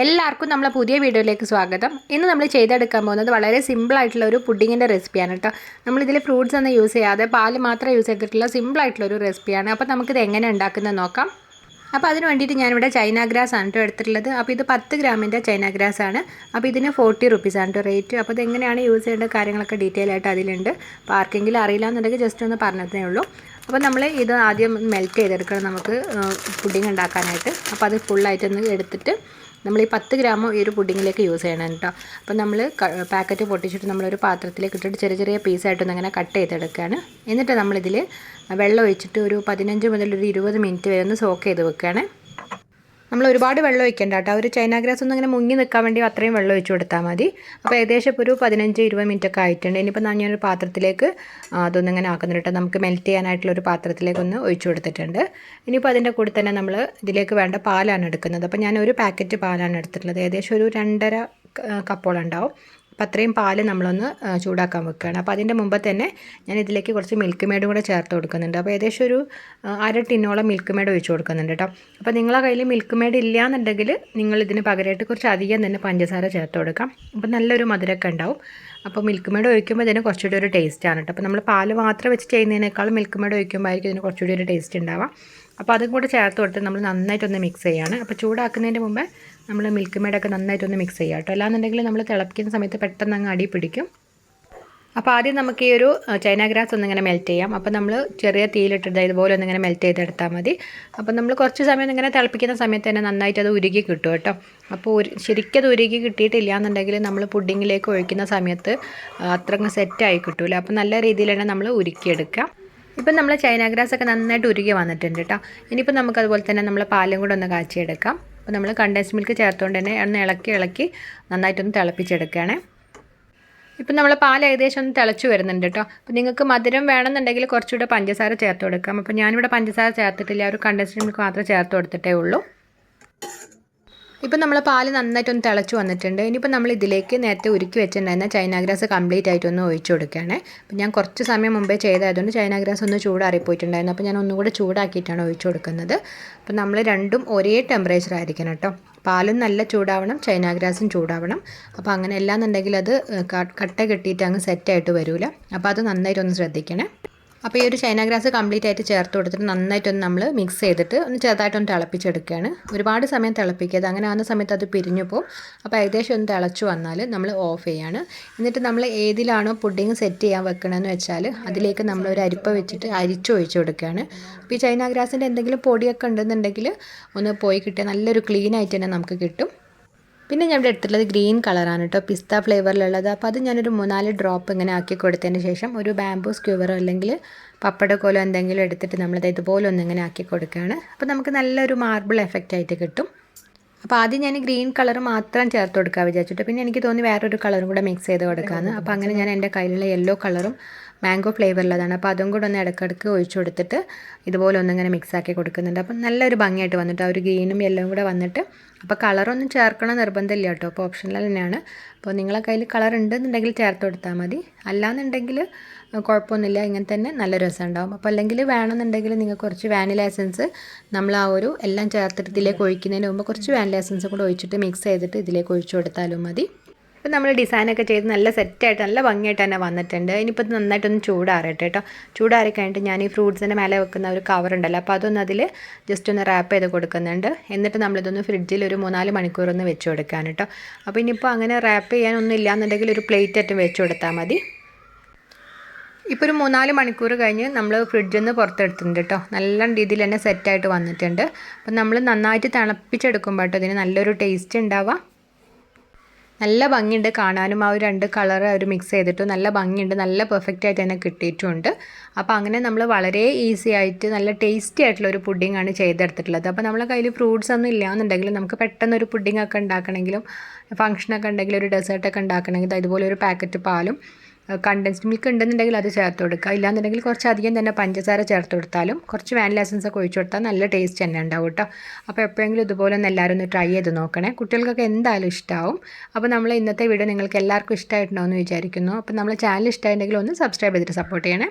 എല്ലാവർക്കും നമ്മളെ പുതിയ വീഡിയോയിലേക്ക് സ്വാഗതം. ഇന്ന് നമ്മൾ ചെയ്തെടുക്കാൻ പോകുന്നത് വളരെ സിമ്പിളായിട്ടുള്ള ഒരു പുഡിങ്ങിൻ്റെ റെസിപ്പിയാണ് കേട്ടോ. നമ്മളിതിൽ ഫ്രൂട്ട്സ് ഒന്നും യൂസ് ചെയ്യാതെ പാല് മാത്രം യൂസ് ചെയ്തിട്ടുള്ള സിമ്പിളായിട്ടുള്ളൊരു റെസിപ്പിയാണ്. അപ്പോൾ നമുക്കിത് എങ്ങനെ ഉണ്ടാക്കുന്നത് നോക്കാം. അപ്പോൾ അതിന് വേണ്ടിയിട്ട് ഞാനിവിടെ ചൈന ഗ്രാസ് ആണ് കേട്ടോ എടുത്തിട്ടുള്ളത്. അപ്പോൾ ഇത് 10 ഗ്രാമിൻ്റെ ചൈന ഗ്രാസ് ആണ്. അപ്പോൾ ഇതിന് 40 റുപ്പീസാണ് കേട്ടോ റേറ്റ്. അപ്പോൾ ഇത് എങ്ങനെയാണ് യൂസ് ചെയ്യേണ്ട കാര്യങ്ങളൊക്കെ ഡീറ്റെയിൽ ആയിട്ട് അതിലുണ്ട്. അപ്പോൾ ആർക്കെങ്കിലും അറിയില്ല എന്നുണ്ടെങ്കിൽ ജസ്റ്റ് ഒന്ന് പറഞ്ഞതേ ഉള്ളൂ. അപ്പോൾ നമ്മൾ ഇത് ആദ്യം മെൽറ്റ് ചെയ്തെടുക്കണം നമുക്ക് പുഡിങ് ഉണ്ടാക്കാനായിട്ട്. അപ്പോൾ അത് ഫുള്ളായിട്ടൊന്ന് എടുത്തിട്ട് നമ്മൾ ഈ 10 ഗ്രാം ഈ ഒരു പുഡിങ്ങിലേക്ക് യൂസ് ചെയ്യണം കേട്ടോ. അപ്പോൾ നമ്മൾ പാക്കറ്റ് പൊട്ടിച്ചിട്ട് നമ്മളൊരു പാത്രത്തിലേക്ക് ഇട്ടിട്ട് ചെറിയ ചെറിയ പീസായിട്ടൊന്ന് അങ്ങനെ കട്ട് ചെയ്തെടുക്കുകയാണ്. എന്നിട്ട് നമ്മളിതിൽ വെള്ളം ഒഴിച്ചിട്ട് ഒരു 15 മുതൽ ഒരു 20 മിനിറ്റ് വരെ ഒന്ന് സോക്ക് ചെയ്ത് വെക്കുകയാണ്. നമ്മൾ ഒരുപാട് വെള്ളം ഒഴിക്കേണ്ട കേട്ടോ. ഒരു ചൈന ഗ്രാസ് ഒന്നും അങ്ങനെ മുങ്ങി നിൽക്കാൻ വേണ്ടി അത്രയും വെള്ളം ഒഴിച്ച് കൊടുത്താൽ മതി. അപ്പോൾ ഏകദേശം ഇപ്പോൾ ഒരു 15-20 മിനിറ്റ് ഒക്കെ ആയിട്ടുണ്ട്. ഇനിയിപ്പോൾ ഞാനൊരു പാത്രത്തിലേക്ക് അതൊന്നും ഇങ്ങനെ ആക്കുന്നുണ്ട് കേട്ടോ. നമുക്ക് മെൽറ്റ് ചെയ്യാനായിട്ടുള്ള ഒരു പാത്രത്തിലേക്ക് ഒന്ന് ഒഴിച്ചു കൊടുത്തിട്ടുണ്ട്. ഇനിയിപ്പോൾ അതിൻ്റെ കൂടെ തന്നെ നമ്മൾ ഇതിലേക്ക് വേണ്ട പാലാണ് എടുക്കുന്നത്. അപ്പോൾ ഞാൻ ഒരു പാക്കറ്റ് പാലാണ് എടുത്തിട്ടുള്ളത്. ഏകദേശം ഒരു 2.5 കപ്പോളം ഉണ്ടാവും. അപ്പോൾ അത്രയും പാല് നമ്മളൊന്ന് ചൂടാക്കാൻ വെക്കുകയാണ്. അപ്പോൾ അതിൻ്റെ മുമ്പ് തന്നെ ഞാൻ ഇതിലേക്ക് കുറച്ച് മിൽക്ക് മെയ്ഡും കൂടെ ചേർത്ത് കൊടുക്കുന്നുണ്ട്. അപ്പോൾ ഏകദേശം ഒരു 1/2 ടിന്നോളം മിൽക്ക് മെയ്ഡ് ഒഴിച്ച് കൊടുക്കുന്നുണ്ട് കേട്ടോ. അപ്പോൾ നിങ്ങളെ കയ്യിൽ മിൽക്ക് മെയ്ഡ് ഇല്ല എന്നുണ്ടെങ്കിൽ നിങ്ങൾ ഇതിന് പകരമായിട്ട് കുറച്ച് അധികം തന്നെ പഞ്ചസാര ചേർത്ത് കൊടുക്കാം. അപ്പോൾ നല്ലൊരു മധുരമൊക്കെ ഉണ്ടാവും. അപ്പോൾ മിൽക്ക് മെയ്ഡ് ഒഴിക്കുമ്പോൾ ഇതിന് കുറച്ചുകൂടി ഒരു ടേസ്റ്റാണ് കേട്ടോ. അപ്പോൾ നമ്മൾ പാല് മാത്രം വെച്ച് ചെയ്യുന്നതിനേക്കാളും മിൽക്ക് മെയ്ഡ് ഒഴിക്കുമ്പോഴായിരിക്കും ഇതിന് കുറച്ചുകൂടി ഒരു ടേസ്റ്റ് ഉണ്ടാവാം. അപ്പോൾ അതും കൂടെ ചേർത്ത് കൊടുത്ത് നമ്മൾ നന്നായിട്ടൊന്ന് മിക്സ് ചെയ്യാണ്. അപ്പോൾ ചൂടാക്കുന്നതിൻ്റെ മുമ്പേ നമ്മൾ മിൽക്ക് മെയ്ഡൊക്കെ നന്നായിട്ടൊന്ന് മിക്സ് ചെയ്യാം കേട്ടോ. അല്ലാന്നുണ്ടെങ്കിൽ നമ്മൾ തിളപ്പിക്കുന്ന സമയത്ത് പെട്ടെന്ന് അങ്ങ് അടി പിടിക്കും. അപ്പോൾ ആദ്യം നമുക്ക് ഈ ഒരു ചൈന ഗ്രാസ് ഒന്നിങ്ങനെ മെൽറ്റ് ചെയ്യാം. അപ്പോൾ നമ്മൾ ചെറിയ തീയിലിട്ടിട്ട് ഇതുപോലെ ഒന്നിങ്ങനെ മെൽറ്റ് ചെയ്തെടുത്താൽ മതി. അപ്പോൾ നമ്മൾ കുറച്ച് സമയം ഇങ്ങനെ തിളപ്പിക്കുന്ന സമയത്ത് തന്നെ നന്നായിട്ട് അത് ഉരുകി കിട്ടും കേട്ടോ. അപ്പോൾ ശരിക്കും അത് ഉരുകി കിട്ടിയിട്ടില്ല എന്നുണ്ടെങ്കിൽ നമ്മൾ പുഡിങ്ങിലേക്ക് ഒഴിക്കുന്ന സമയത്ത് അത്രങ്ങ് സെറ്റായി കിട്ടില്ല. അപ്പോൾ നല്ല രീതിയിൽ തന്നെ നമ്മൾ ഉരുക്കിയെടുക്കാം. ഇപ്പം നമ്മൾ ചൈന ഗ്രാസ് ഒക്കെ നന്നായിട്ട് ഉരുകി വന്നിട്ടുണ്ട് കേട്ടോ. ഇനിയിപ്പോൾ നമുക്ക് അതുപോലെ തന്നെ നമ്മൾ പാലും കൂടെ ഒന്ന് കാച്ചിയെടുക്കാം. അപ്പോൾ നമ്മൾ കണ്ടൻസ്ഡ് മിൽക്ക് ചേർത്തുകൊണ്ട് തന്നെ ഒന്ന് ഇളക്കി നന്നായിട്ടൊന്ന് തിളപ്പിച്ചെടുക്കുകയാണ്. ഇപ്പം നമ്മൾ പാൽ ഏകദേശം ഒന്ന് തിളച്ച് വരുന്നുണ്ട് കേട്ടോ. അപ്പോൾ നിങ്ങൾക്ക് മധുരം വേണമെന്നുണ്ടെങ്കിൽ കുറച്ചുകൂടെ പഞ്ചസാര ചേർത്ത് കൊടുക്കാം. അപ്പോൾ ഞാനിവിടെ പഞ്ചസാര ചേർത്തിട്ടില്ല, ഒരു കണ്ടൻസ്ഡ് മിൽക്ക് മാത്രമേ ചേർത്ത് കൊടുത്തിട്ടേ ഉള്ളൂ. ഇപ്പം നമ്മൾ പാല് നന്നായിട്ടൊന്ന് തിളച്ച് വന്നിട്ടുണ്ട്. ഇനിയിപ്പോൾ നമ്മൾ ഇതിലേക്ക് നേരത്തെ ഉരുക്കി വെച്ചിട്ടുണ്ടായിരുന്ന ചൈന ഗ്രാസ് കംപ്ലീറ്റ് ആയിട്ടൊന്ന് ഒഴിച്ചു കൊടുക്കുകയാണ്. അപ്പോൾ ഞാൻ കുറച്ച് സമയം മുമ്പേ ചെയ്തതുകൊണ്ട് ചൈന ഗ്രാസ് ഒന്ന് ചൂടാറിപ്പോയിട്ടുണ്ടായിരുന്നു. അപ്പോൾ ഞാൻ ഒന്നുകൂടെ ചൂടാക്കിയിട്ടാണ് ഒഴിച്ചു കൊടുക്കുന്നത്. അപ്പോൾ നമ്മൾ രണ്ടും ഒരേ ടെമ്പറേച്ചർ ആയിരിക്കണം കേട്ടോ. പാലും നല്ല ചൂടാവണം, ചൈന ഗ്രാസും ചൂടാവണം. അപ്പോൾ അങ്ങനെ എല്ലാന്നുണ്ടെങ്കിൽ അത് കട്ട കെട്ടിയിട്ട് അങ്ങ് സെറ്റായിട്ട് വരില്ല. അപ്പോൾ അത് നന്നായിട്ടൊന്ന് ശ്രദ്ധിക്കണേ. അപ്പോൾ ഈ ഒരു ചൈന ഗ്രാസ് കംപ്ലീറ്റ് ആയിട്ട് ചേർത്ത് കൊടുത്തിട്ട് നന്നായിട്ടൊന്ന് നമ്മൾ മിക്സ് ചെയ്തിട്ട് ഒന്ന് ചെറുതായിട്ടൊന്ന് തിളപ്പിച്ചെടുക്കുകയാണ്. ഒരുപാട് സമയം തിളപ്പിക്കരുത്, അങ്ങനെ ആകുന്ന സമയത്ത് അത് പിരിഞ്ഞു പോകും. അപ്പോൾ ഏകദേശം ഒന്ന് തിളച്ച് വന്നാൽ നമ്മൾ ഓഫ് ചെയ്യാണ്. എന്നിട്ട് നമ്മൾ ഏതിലാണോ പുഡിങ് സെറ്റ് ചെയ്യാൻ വെക്കണമെന്ന് വെച്ചാൽ അതിലേക്ക് നമ്മൾ ഒരു അരിപ്പ വെച്ചിട്ട് അരിച്ചൊഴിച്ച് കൊടുക്കുകയാണ്. അപ്പോൾ ഈ ചൈന ഗ്രാസിൻ്റെ എന്തെങ്കിലും പൊടിയൊക്കെ ഉണ്ടെന്നുണ്ടെങ്കിൽ ഒന്ന് പോയി കിട്ടിയാൽ നല്ലൊരു ക്ലീൻ ആയിട്ട് തന്നെ നമുക്ക് കിട്ടും. പിന്നെ ഞാൻ ഇവിടെ എടുത്തിട്ടുള്ളത് ഗ്രീൻ കളറാണ് കേട്ടോ, പിസ്ത ഫ്ലേവറിലുള്ളത്. അപ്പോൾ അത് ഞാനൊരു 3-4 ഡ്രോപ്പ് ഇങ്ങനെ ആക്കി കൊടുത്തതിന് ശേഷം ഒരു ബാംബൂ സ്ക്യൂവറോ അല്ലെങ്കിൽ പപ്പടക്കോലോ എന്തെങ്കിലും എടുത്തിട്ട് നമ്മളിത് ഇതുപോലെ ഒന്നിങ്ങനെ ആക്കി കൊടുക്കുകയാണ്. അപ്പോൾ നമുക്ക് നല്ലൊരു മാർബിൾ എഫക്റ്റ് ആയിട്ട് കിട്ടും. അപ്പോൾ ആദ്യം ഞാൻ ഗ്രീൻ കളർ മാത്രം ചേർത്ത് കൊടുക്കാൻ വിചാരിച്ചിട്ട് പിന്നെ എനിക്ക് തോന്നി വേറൊരു കളറും കൂടെ മിക്സ് ചെയ്ത് കൊടുക്കാമെന്ന്. അപ്പോൾ അങ്ങനെ ഞാൻ എൻ്റെ കയ്യിലുള്ള യെല്ലോ കളറും മാംഗോ ഫ്ലേവറിലുള്ളതാണ്. അപ്പോൾ അതും കൂടെ ഒന്ന് ഇടയ്ക്കിടയ്ക്ക് ഒഴിച്ചു കൊടുത്തിട്ട് ഇതുപോലെ ഒന്നിങ്ങനെ മിക്സ് ആക്കി കൊടുക്കുന്നുണ്ട്. അപ്പം നല്ലൊരു ഭംഗിയായിട്ട് വന്നിട്ട് ആ ഒരു ഗ്രീനും യെല്ലോയും കൂടെ വന്നിട്ട്. അപ്പോൾ കളറൊന്നും ചേർക്കണം നിർബന്ധമില്ല കേട്ടോ, അപ്പോൾ ഓപ്ഷണൽ തന്നെയാണ്. അപ്പോൾ നിങ്ങളെ കയ്യിൽ കളർ ഉണ്ടെന്നുണ്ടെങ്കിൽ ചേർത്ത് കൊടുത്താൽ മതി, അല്ലാന്നുണ്ടെങ്കിൽ കുഴപ്പമൊന്നുമില്ല, ഇങ്ങനെ തന്നെ നല്ല രസം ഉണ്ടാവും. അപ്പോൾ അല്ലെങ്കിൽ വേണമെന്നുണ്ടെങ്കിൽ നിങ്ങൾക്ക് കുറച്ച് വാനില എസൻസ് നമ്മൾ ആ ഒരു എല്ലാം ചേർത്തിട്ട് ഇതിലേക്ക് ഒഴിക്കുന്നതിന് മുമ്പ് കുറച്ച് വാനില എസൻസ് കൂടെ ഒഴിച്ചിട്ട് മിക്സ് ചെയ്തിട്ട് ഇതിലേക്ക് ഒഴിച്ചു കൊടുത്താലും മതി. അപ്പോൾ നമ്മൾ ഡിസൈനൊക്കെ ചെയ്ത് നല്ല സെറ്റായിട്ട് നല്ല ഭംഗിയായിട്ട് തന്നെ വന്നിട്ടുണ്ട്. ഇനിയിപ്പോൾ ഇത് നന്നായിട്ടൊന്ന് ചൂടാറട്ടെ കേട്ടോ. ചൂടാറി കഴിഞ്ഞിട്ട് ഞാൻ ഈ ഫ്രൂട്ട്സിൻ്റെ മേലെ വെക്കുന്ന ഒരു കവർ ഉണ്ടല്ലോ, അപ്പോൾ അതൊന്ന് അതിൽ ജസ്റ്റ് ഒന്ന് റാപ്പ് ചെയ്ത് കൊടുക്കുന്നുണ്ട്. എന്നിട്ട് നമ്മളിതൊന്ന് ഫ്രിഡ്ജിൽ ഒരു 3-4 മണിക്കൂർ ഒന്ന് വെച്ച് കൊടുക്കാൻ കേട്ടോ. അപ്പോൾ ഇനിയിപ്പോൾ അങ്ങനെ റാപ്പ് ചെയ്യാനൊന്നും ഇല്ലയെന്നുണ്ടെങ്കിൽ ഒരു പ്ലേറ്റ് ആയിട്ട് വെച്ച് കൊടുത്താൽ മതി. ഇപ്പോൾ ഒരു 3-4 മണിക്കൂർ കഴിഞ്ഞ് നമ്മൾ ഫ്രിഡ്ജിൽ നിന്ന് പുറത്തെടുത്തിട്ടുണ്ട് കേട്ടോ. നല്ല രീതിയിൽ തന്നെ സെറ്റായിട്ട് വന്നിട്ടുണ്ട്. അപ്പോൾ നമ്മൾ നന്നായിട്ട് തിളപ്പിച്ചെടുക്കുമ്പോൾ കേട്ടോ ഇതിന് നല്ലൊരു ടേസ്റ്റ് ഉണ്ടാവുക. നല്ല ഭംഗിയുണ്ട് കാണാനും, ആ ഒരു 2 കളർ അവർ മിക്സ് ചെയ്തിട്ട് നല്ല ഭംഗിയുണ്ട്, നല്ല പെർഫെക്റ്റ് ആയിട്ട് തന്നെ കിട്ടിയിട്ടുണ്ട്. അപ്പോൾ അങ്ങനെ നമ്മൾ വളരെ ഈസി ആയിട്ട് നല്ല ടേസ്റ്റി ആയിട്ടുള്ള ഒരു പുഡിങ്ങാണ് ചെയ്തെടുത്തിട്ടുള്ളത്. അപ്പോൾ നമ്മളെ കയ്യിൽ ഫ്രൂട്ട്സ് ഒന്നും ഇല്ലയെന്നുണ്ടെങ്കിൽ നമുക്ക് പെട്ടെന്ന് ഒരു പുഡിംഗ് ഒക്കെ ഉണ്ടാക്കണമെങ്കിലും ഫംഗ്ഷനൊക്കെ ഉണ്ടെങ്കിൽ ഒരു ഡെസേർട്ടൊക്കെ ഉണ്ടാക്കണമെങ്കിൽ അതുപോലെ ഒരു പാക്കറ്റ് പാലും കണ്ടൻസ്ഡ് മിൽക്ക് ഉണ്ടെന്നുണ്ടെങ്കിൽ അത് ചേർത്ത് കൊടുക്കുക. ഇല്ലാന്നുണ്ടെങ്കിൽ കുറച്ചധികം തന്നെ പഞ്ചസാര ചേർത്ത് കൊടുത്താലും കുറച്ച് വാനില എസൻസ് ഒക്കെ ഒഴിച്ചു കൊടുത്താൽ നല്ല ടേസ്റ്റ് തന്നെ ഉണ്ടാവും കേട്ടോ. അപ്പോൾ എപ്പോഴെങ്കിലും ഇതുപോലെ ഒന്ന് എല്ലാവരും ഒന്ന് ട്രൈ ചെയ്ത് നോക്കണേ, കുട്ടികൾക്കൊക്കെ എന്തായാലും ഇഷ്ടമാവും. അപ്പോൾ നമ്മൾ ഇന്നത്തെ വീഡിയോ നിങ്ങൾക്ക് എല്ലാവർക്കും ഇഷ്ടമായിട്ടുണ്ടാവും എന്ന് വിചാരിക്കുന്നു. അപ്പോൾ നമ്മൾ ചാനൽ ഇഷ്ടമായിട്ടുണ്ടെങ്കിൽ ഒന്ന് സബ്സ്ക്രൈബ് ചെയ്തിട്ട് സപ്പോർട്ട് ചെയ്യണേ.